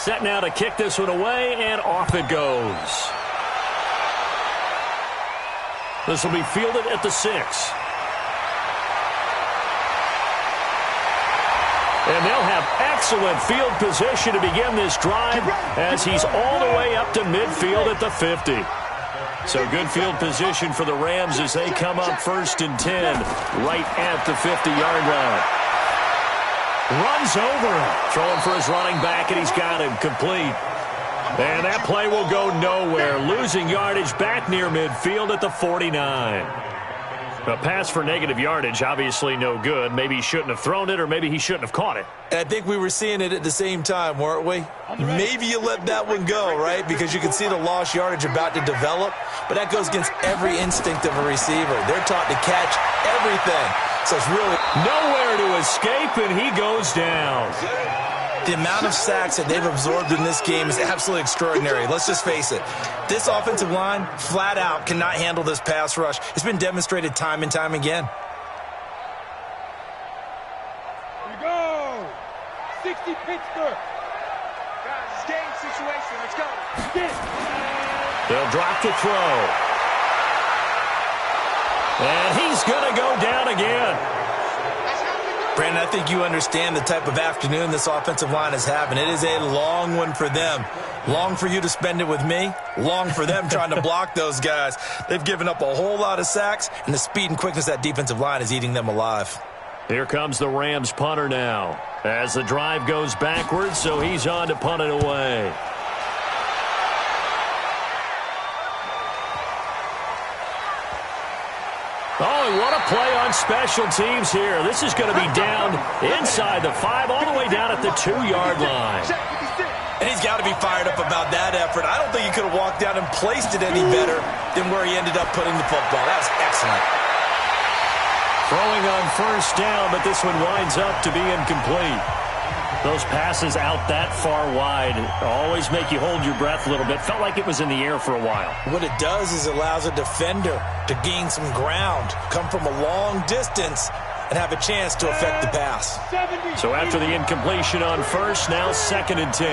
Set now to kick this one away, and off it goes. This will be fielded at the 6. And they'll have excellent field position to begin this drive as he's all the way up to midfield at the 50. So good field position for the Rams as they come up 1st and 10 right at the 50-yard line. Runs over him, throwing for his running back, and he's got him complete. And that play will go nowhere, losing yardage back near midfield at the 49. A pass for negative yardage, obviously no good. Maybe he shouldn't have thrown it, or maybe he shouldn't have caught it. And I think we were seeing it at the same time, weren't we? Maybe you let that one go, right? Because you can see the lost yardage about to develop. But that goes against every instinct of a receiver. They're taught to catch everything. So it's really nowhere to escape, and he goes down. The amount of sacks that they've absorbed in this game is absolutely extraordinary. Let's just face it. This offensive line, flat out, cannot handle this pass rush. It's been demonstrated time and time again. Here we go. 60 Pittsburgh. Guys, it's game situation. Let's go. They'll drop the throw. And he's going to go down again. Brandon, I think you understand the type of afternoon this offensive line is having. It is a long one for them. Long for you to spend it with me. Long for them trying to block those guys. They've given up a whole lot of sacks, and the speed and quickness of that defensive line is eating them alive. Here comes the Rams punter now as the drive goes backwards, so he's on to punt it away. Oh, what a play on special teams here. This is going to be down inside the 5, all the way down at the 2-yard line. And he's got to be fired up about that effort. I don't think he could have walked down and placed it any better than where he ended up putting the football. That was excellent. Throwing on 1st down, but this one winds up to be incomplete. Those passes out that far wide always make you hold your breath a little bit. Felt like it was in the air for a while. What it does is it allows a defender to gain some ground, come from a long distance, and have a chance to affect the pass. So after the incompletion on 1st, now 2nd and 10.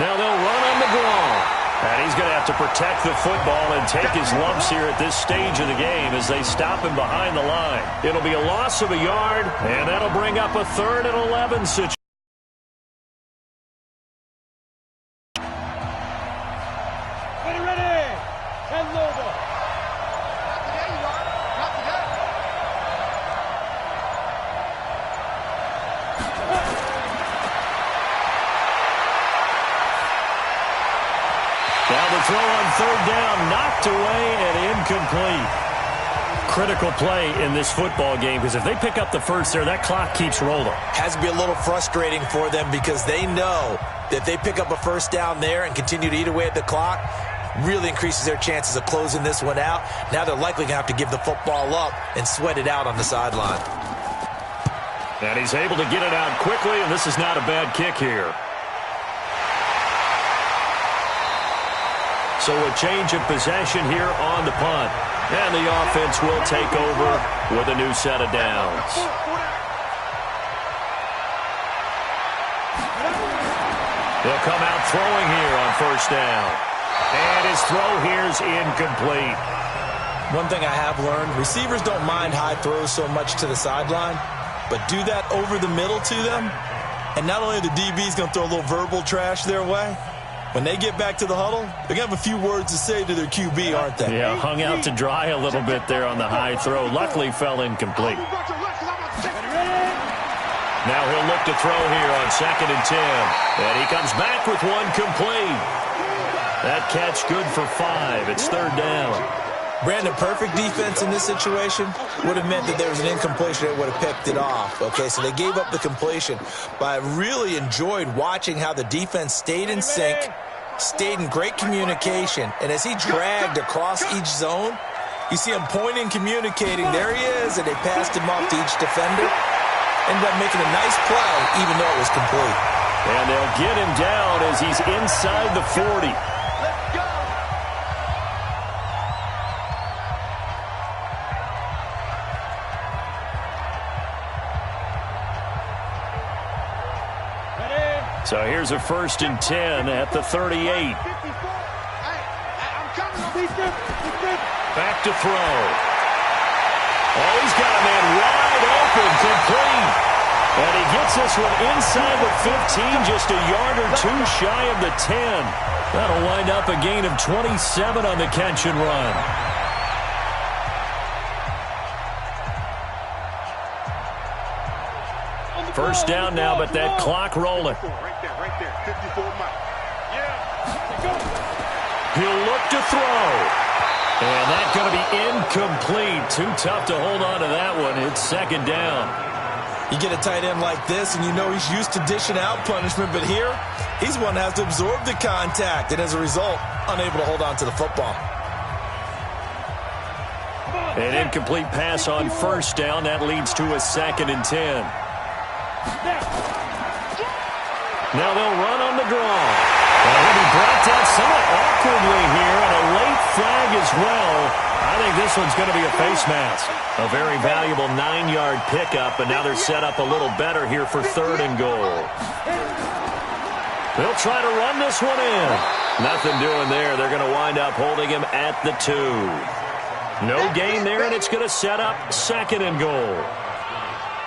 Now they'll run on the draw. And he's going to have to protect the football and take his lumps here at this stage of the game as they stop him behind the line. It'll be a loss of a yard, and that'll bring up a 3rd and 11 situation. Ready. And over. Now the throw on 3rd down, knocked away and incomplete. Critical play in this football game because if they pick up the 1st there, that clock keeps rolling. Has to be a little frustrating for them because they know that if they pick up a 1st down there and continue to eat away at the clock, really increases their chances of closing this one out. Now they're likely going to have to give the football up and sweat it out on the sideline. And he's able to get it out quickly, and this is not a bad kick here. So a change of possession here on the punt. And the offense will take over with a new set of downs. They'll come out throwing here on 1st down. And his throw here's incomplete. One thing I have learned, receivers don't mind high throws so much to the sideline, but do that over the middle to them, and not only are the DBs going to throw a little verbal trash their way, when they get back to the huddle, they're going to have a few words to say to their QB, aren't they? Yeah, hung out to dry a little bit there on the high throw. Luckily fell incomplete. Now he'll look to throw here on 2nd and 10. And he comes back with one complete. That catch good for 5. It's 3rd down. Brandon, perfect defense in this situation would have meant that there was an incompletion that would have picked it off. Okay, so they gave up the completion. But I really enjoyed watching how the defense stayed in sync, stayed in great communication, and as he dragged across each zone, you see him pointing, communicating. There he is, and they passed him off to each defender. Ended up making a nice play, even though it was complete. And they'll get him down as he's inside the 40. So here's a 1st and 10 at the 38. Back to throw. Oh, he's got a man wide open, complete. And he gets this one inside the 15, just a yard or two shy of the 10. That'll wind up a gain of 27 on the catch and run. First down now, but that clock rolling. Right there, 54 miles. Yeah. He'll look to throw. And that's going to be incomplete. Too tough to hold on to that one. It's 2nd down. You get a tight end like this, and you know he's used to dishing out punishment, but here, he's one that has to absorb the contact, and as a result, unable to hold on to the football. An incomplete pass on 1st down. That leads to a 2nd and 10. Now they'll run on the draw. And he'll be brought down somewhat awkwardly here, and a late flag as well. I think this one's going to be a face mask. A very valuable 9-yard pickup, and now they're set up a little better here for 3rd and goal. They'll try to run this one in. Nothing doing there. They're going to wind up holding him at the 2. No gain there, and it's going to set up 2nd and goal.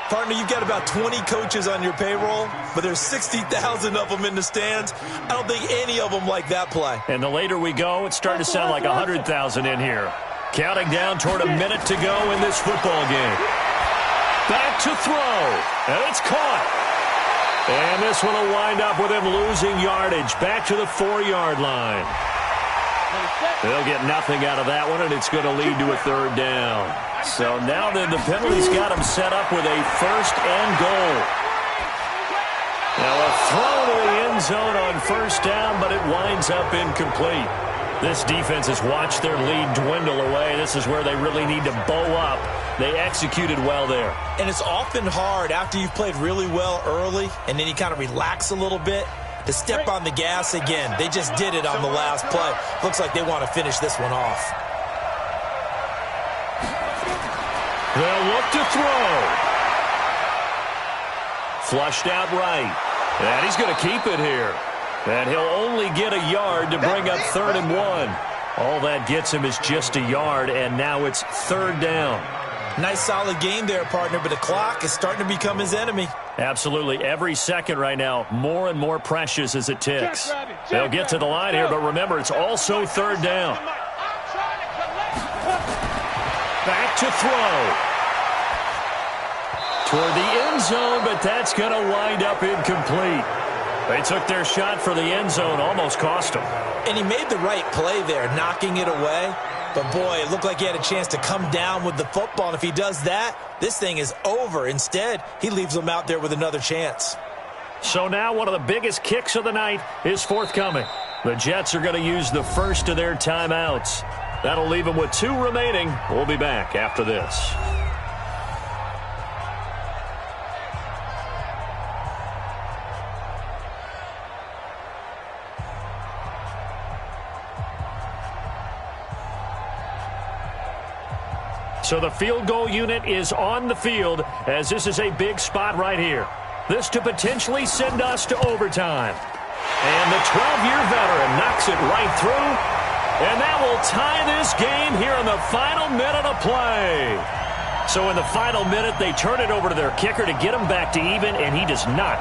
Partner, you've got about 20 coaches on your payroll, but there's 60,000 of them in the stands. I don't think any of them like that play. And the later we go, it's starting to sound like 100,000 in here. Counting down toward a minute to go in this football game. Back to throw, and it's caught. And this one will wind up with him losing yardage. Back to the 4-yard line. They'll get nothing out of that one, and it's going to lead to a 3rd down. So now then the penalty's got him set up with a 1st and goal. Now a throw to the end zone on 1st down, but it winds up incomplete. This defense has watched their lead dwindle away. This is where they really need to bow up. They executed well there. And it's often hard after you've played really well early and then you kind of relax a little bit to step on the gas again. They just did it on the last play. Looks like they want to finish this one off. They'll look to throw. Flushed out right. And he's going to keep it here. And he'll only get a yard to bring up 3rd and 1. All that gets him is just a yard, and now it's 3rd down. Nice solid game there, partner, but the clock is starting to become his enemy. Absolutely. Every second right now, more and more precious as it ticks. They'll get to the line here, but remember, it's also 3rd down. Back to throw. Toward the end zone, but that's going to wind up incomplete. They took their shot for the end zone, almost cost them. And he made the right play there, knocking it away. But, boy, it looked like he had a chance to come down with the football. And if he does that, this thing is over. Instead, he leaves them out there with another chance. So now one of the biggest kicks of the night is forthcoming. The Jets are going to use the first of their timeouts. That'll leave them with 2 remaining. We'll be back after this. So the field goal unit is on the field as this is a big spot right here. This to potentially send us to overtime. And the 12-year veteran knocks it right through. And that will tie this game here in the final minute of play. So in the final minute, they turn it over to their kicker to get him back to even, and he does not